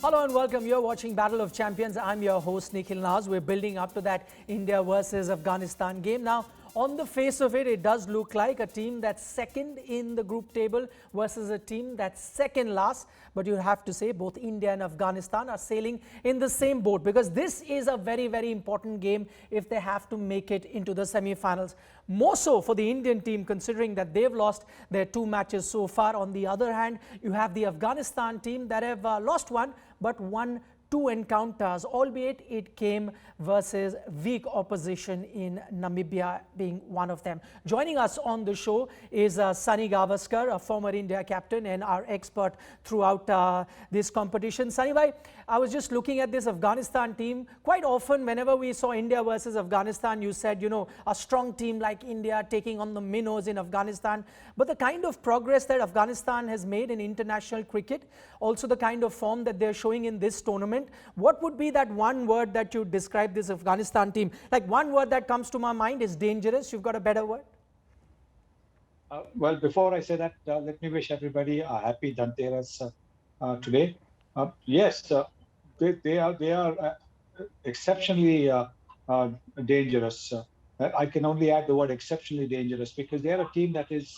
Hello and welcome. You're watching Battle of Champions. I'm your host Nikhil Naz. We're building up to that India versus Afghanistan game. Now, on the face of it, it does look like a team that's second in the group table versus a team that's second last. But you have to say both India and Afghanistan are sailing in the same boat, because this is a very, very important game if they have to make it into the semi-finals. More so for the Indian team, considering that they've lost their 2 matches so far. On the other hand, you have the Afghanistan team that have lost one but won 2 encounters, albeit it came versus weak opposition in Namibia being one of them. Joining us on the show is Sunil Gavaskar, a former India captain and our expert throughout this competition. Sunny bhai, I was just looking at this Afghanistan team. Quite often, whenever we saw India versus Afghanistan, you said, you know, a strong team like India taking on the minnows in Afghanistan. But the kind of progress that Afghanistan has made in international cricket, also the kind of form that they're showing in this tournament, what would be that one word that you describe this Afghanistan team? Like, one word that comes to my mind is dangerous. You've got a better word? Well, before I say that, let me wish everybody a happy Dhanteras today. Yes, they are exceptionally dangerous. I can only add the word exceptionally dangerous, because they are a team that is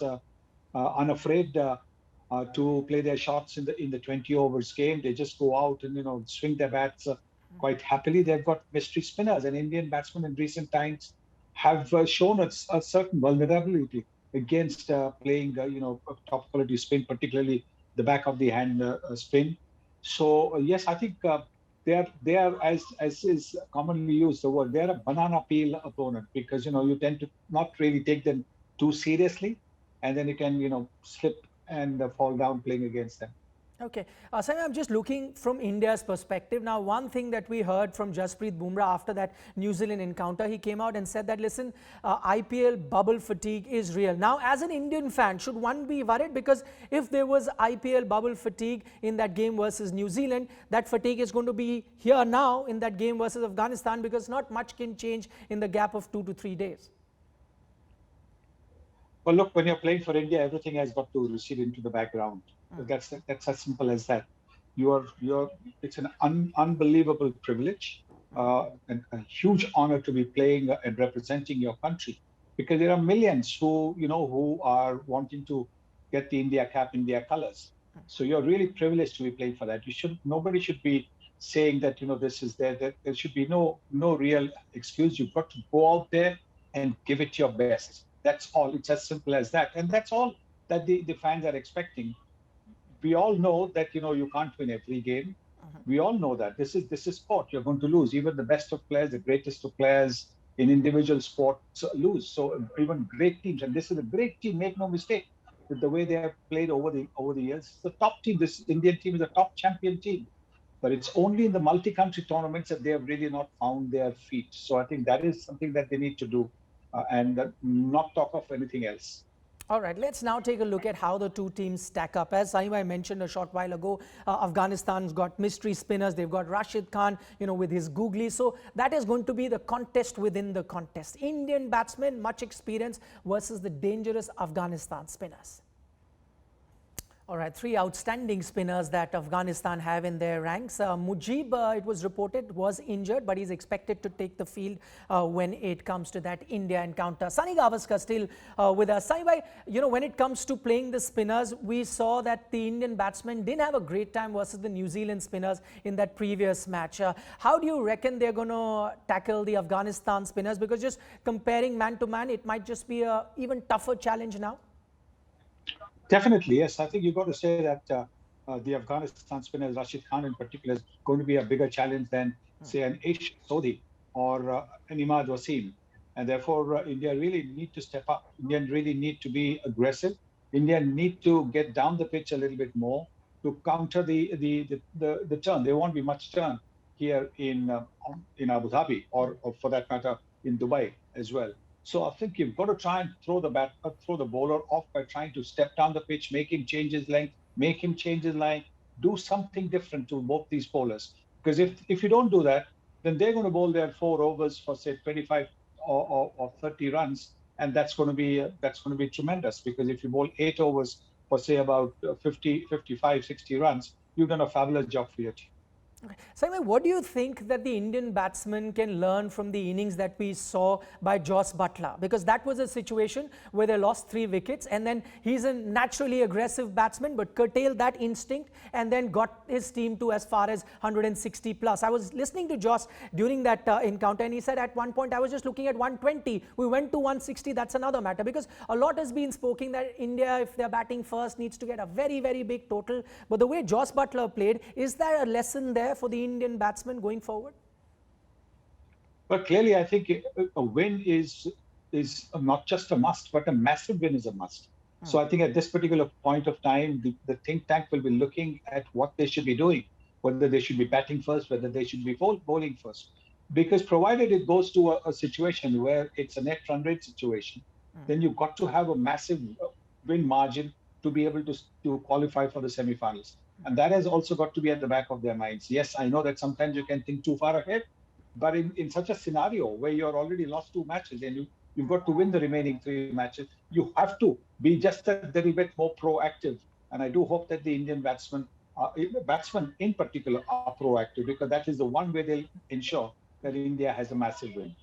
unafraid to play their shots in the 20 overs game. They just go out and swing their bats quite happily. They've got mystery spinners, and Indian batsmen in recent times have shown a certain vulnerability against playing top quality spin, particularly the back of the hand spin. So yes, I think they are as is commonly used the word, they're a banana peel opponent, because you tend to not really take them too seriously, and then you can slip and fall down playing against them. Okay. Sam, I'm just looking from India's perspective. Now, one thing that we heard from Jasprit Bumrah after that New Zealand encounter, he came out and said that, listen, IPL bubble fatigue is real. Now, as an Indian fan, should one be worried? Because if there was IPL bubble fatigue in that game versus New Zealand, that fatigue is going to be here now in that game versus Afghanistan, because not much can change in the gap of 2 to 3 days. Well, look, when you're playing for India, everything has got to recede into the background. That's as simple as that. It's an unbelievable privilege and a huge honor to be playing and representing your country, because there are millions who are wanting to get the India cap in their colors. So you're really privileged to be playing for that. Nobody should be saying that this is there. That there should be no real excuse. You've got to go out there and give it your best. That's all. It's as simple as that, and that's all that the fans are expecting. We all know that you can't win every game. We all know that this is sport. You're going to lose. Even the best of players, the greatest of players in individual sports lose. So even great teams, and this is a great team. Make no mistake, with the way they have played over the years. The top team, this Indian team, is a top champion team. But it's only in the multi-country tournaments that they have really not found their feet. So I think that is something that they need to do, and not talk of anything else. All right, let's now take a look at how the two teams stack up. As I mentioned a short while ago, Afghanistan's got mystery spinners. They've got Rashid Khan, with his googly. So that is going to be the contest within the contest. Indian batsmen, much experience versus the dangerous Afghanistan spinners. All right, 3 outstanding spinners that Afghanistan have in their ranks. Mujib, it was reported, was injured, but he's expected to take the field when it comes to that India encounter. Sunil Gavaskar still with us. Sunil bhai, when it comes to playing the spinners, we saw that the Indian batsmen didn't have a great time versus the New Zealand spinners in that previous match. How do you reckon they're going to tackle the Afghanistan spinners? Because just comparing man to man, it might just be an even tougher challenge now. Definitely, yes. I think you've got to say that the Afghanistan spinners, Rashid Khan in particular, is going to be a bigger challenge than, say, an Ish Sodhi or an Imad Wasim. And therefore, India really need to step up. India really need to be aggressive. India need to get down the pitch a little bit more to counter the turn. There won't be much turn here in Abu Dhabi, or for that matter, in Dubai as well. So I think you've got to try and throw the bowler off by trying to step down the pitch, make him change his length, make him change his line, do something different to both these bowlers. Because if you don't do that, then they're going to bowl their 4 overs for, say, 25 or 30 runs, and that's going to be tremendous. Because if you bowl 8 overs for, say, about 50, 55, 60 runs, you've done a fabulous job for your team. Simon, what do you think that the Indian batsmen can learn from the innings that we saw by Jos Buttler? Because that was a situation where they lost 3 wickets, and then he's a naturally aggressive batsman, but curtailed that instinct and then got his team to as far as 160 plus. I was listening to Jos during that encounter, and he said at one point, I was just looking at 120. We went to 160. That's another matter, because a lot has been spoken that India, if they're batting first, needs to get a very, very big total. But the way Jos Buttler played, is there a lesson there for the Indian batsmen going forward? But clearly, I think a win is not just a must, but a massive win is a must. So I think at this particular point of time, the think tank will be looking at what they should be doing, whether they should be batting first, whether they should be bowling first. Because provided it goes to a situation where it's a net run rate situation, then you've got to have a massive win margin to be able to qualify for the semi-finals. And that has also got to be at the back of their minds. Yes, I know that sometimes you can think too far ahead, but in such a scenario where you're already lost 2 matches and you've got to win the remaining 3 matches, you have to be just a little bit more proactive. And I do hope that the Indian batsmen in particular, are proactive, because that is the one way they'll ensure that India has a massive win.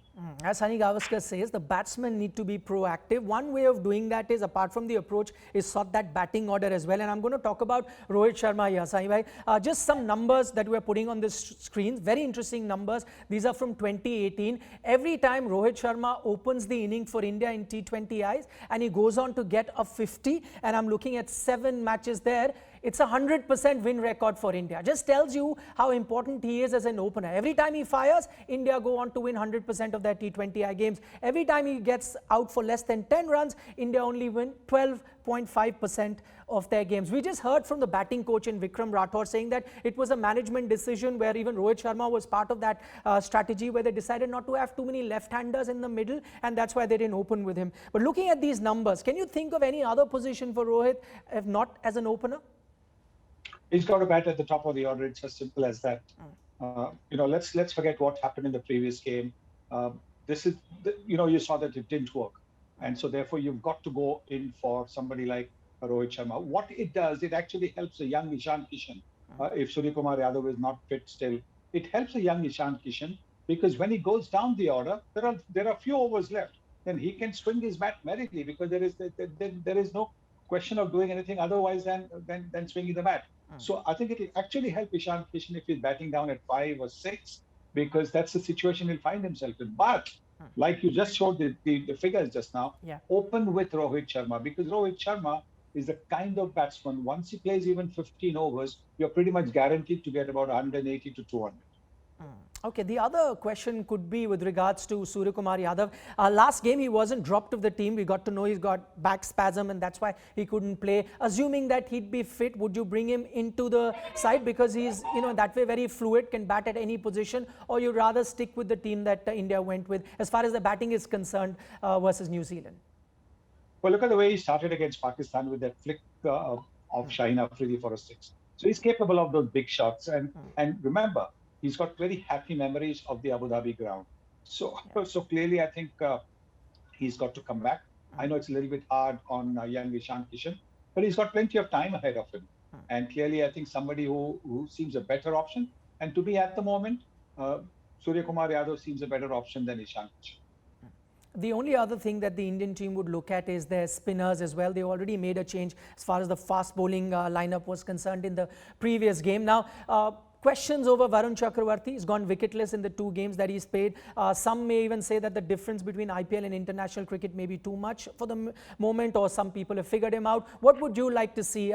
As Sunil Gavaskar says, the batsmen need to be proactive. One way of doing that is, apart from the approach, is sort that batting order as well. And I'm going to talk about Rohit Sharma here, Sunil bhai. Just some numbers that we're putting on this screen. Very interesting numbers. These are from 2018. Every time Rohit Sharma opens the inning for India in T20Is and he goes on to get a 50, and I'm looking at 7 matches there, it's a 100% win record for India. Just tells you how important he is as an opener. Every time he fires, India go on to win 100% of their T20I games. Every time he gets out for less than 10 runs, India only win 12.5% of their games. We just heard from the batting coach in Vikram Rathore saying that it was a management decision where even Rohit Sharma was part of that strategy, where they decided not to have too many left-handers in the middle, and that's why they didn't open with him. But looking at these numbers, can you think of any other position for Rohit, if not as an opener? He's got to bat at the top of the order. It's as simple as that. Let's forget what happened in the previous game. You saw that it didn't work, and so therefore you've got to go in for somebody like Rohit Sharma. What it does, it actually helps a young Ishan Kishan. If Surya Kumar Yadav is not fit still, it helps a young Ishan Kishan, because when he goes down the order, there are few overs left. Then he can swing his bat merrily, because there is no question of doing anything otherwise than swinging the bat. So I think it will actually help Ishan Kishan if he's batting down at 5 or 6, because that's the situation he'll find himself in. But like you just showed the figures just now, open with Rohit Sharma, because Rohit Sharma is the kind of batsman, once he plays even 15 overs, you're pretty much guaranteed to get about 180 to 200. Okay, the other question could be with regards to Surya Kumar Yadav. Last game, he wasn't dropped of the team. We got to know he's got back spasm, and that's why he couldn't play. Assuming that he'd be fit, would you bring him into the side, because he's, that way very fluid, can bat at any position, or you'd rather stick with the team that India went with as far as the batting is concerned versus New Zealand? Well, look at the way he started against Pakistan with that flick of Shaheen Afridi for a 6. So he's capable of those big shots. And remember, he's got very happy memories of the Abu Dhabi ground. So clearly, I think he's got to come back. I know it's a little bit hard on young Ishan Kishan, but he's got plenty of time ahead of him. And clearly, I think somebody who seems a better option. And to be at the moment, Surya Kumar Yadav seems a better option than Ishan Kishan. The only other thing that the Indian team would look at is their spinners as well. They already made a change as far as the fast bowling lineup was concerned in the previous game. Now, questions over Varun Chakravarti. He's gone wicketless in the 2 games that he's played. Some may even say that the difference between IPL and international cricket may be too much for the moment, or some people have figured him out. What would you like to see?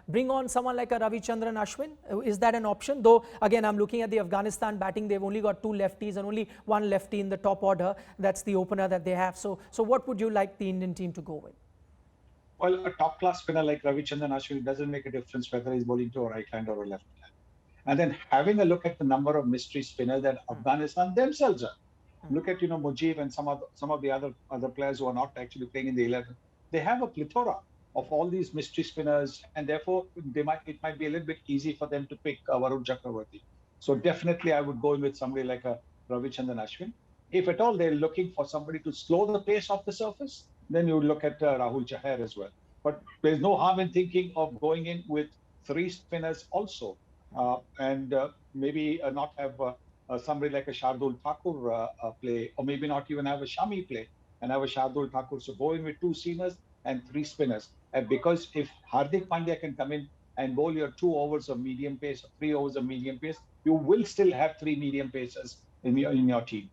Bring on someone like a Ravichandran Ashwin? Is that an option? Though, again, I'm looking at the Afghanistan batting. They've only got 2 lefties and only 1 lefty in the top order. That's the opener that they have. So what would you like the Indian team to go with? Well, a top-class spinner like Ravichandran Ashwin doesn't make a difference whether he's bowling to a right hand or a left hand. And then having a look at the number of mystery spinners that Afghanistan themselves are. Look at Mujib and some of the other players who are not actually playing in the 11. They have a plethora of all these mystery spinners, and therefore it might be a little bit easy for them to pick Varun Chakravarti. So definitely I would go in with somebody like a Ravichandran Ashwin. If at all they're looking for somebody to slow the pace of the surface, then you would look at Rahul Chahar as well. But there's no harm in thinking of going in with 3 spinners also. and maybe not have somebody like a Shardul Thakur play, or maybe not even have a Shami play and have a Shardul Thakur. So go in with two seamers and three spinners. And because if Hardik Pandya can come in and bowl your 2 overs of medium pace or 3 overs of medium pace, you will still have three medium pacers in your team.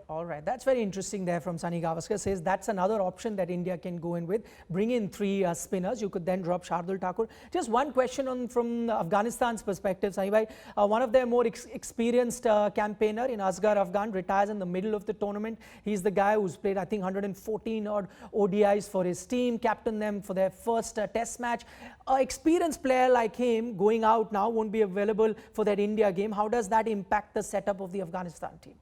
All right, that's very interesting there from Sunil Gavaskar. Says that's another option that India can go in with. Bring in three spinners. You could then drop Shardul Thakur. Just one question from Afghanistan's perspective, Sunil bhai. One of their more experienced campaigner in Asghar Afghan retires in the middle of the tournament. He's the guy who's played, I think, 114 odd ODIs for his team, captained them for their first test match. An experienced player like him going out now won't be available for that India game. How does that impact the setup of the Afghanistan team?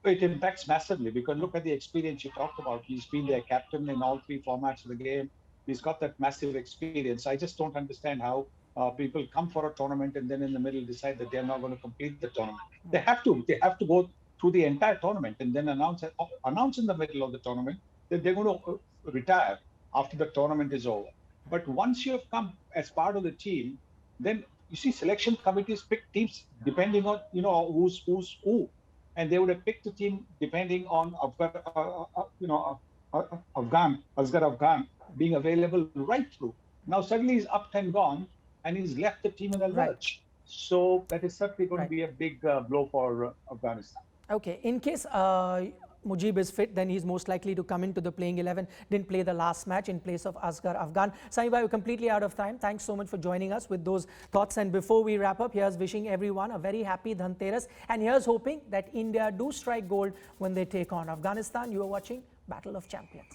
It impacts massively because look at the experience you talked about. He's been their captain in all three formats of the game. He's got that massive experience. I just don't understand how people come for a tournament and then in the middle decide that they're not going to complete the tournament. They have to. They have to go through the entire tournament and then announce in the middle of the tournament that they're going to retire after the tournament is over. But once you have come as part of the team, then you see selection committees pick teams depending on who's who, and they would have picked the team depending on Asghar Afghan being available right through. Now suddenly he's up and gone, and he's left the team in a lurch. Right. So that is certainly going Right. to be a big blow for Afghanistan. Okay, in case Mujib is fit, then he's most likely to come into the playing 11. Didn't play the last match in place of Asghar Afghan. Sunil bhai, we're completely out of time. Thanks so much for joining us with those thoughts. And before we wrap up, here's wishing everyone a very happy Dhanteras. And here's hoping that India do strike gold when they take on Afghanistan. You are watching Battle of Champions.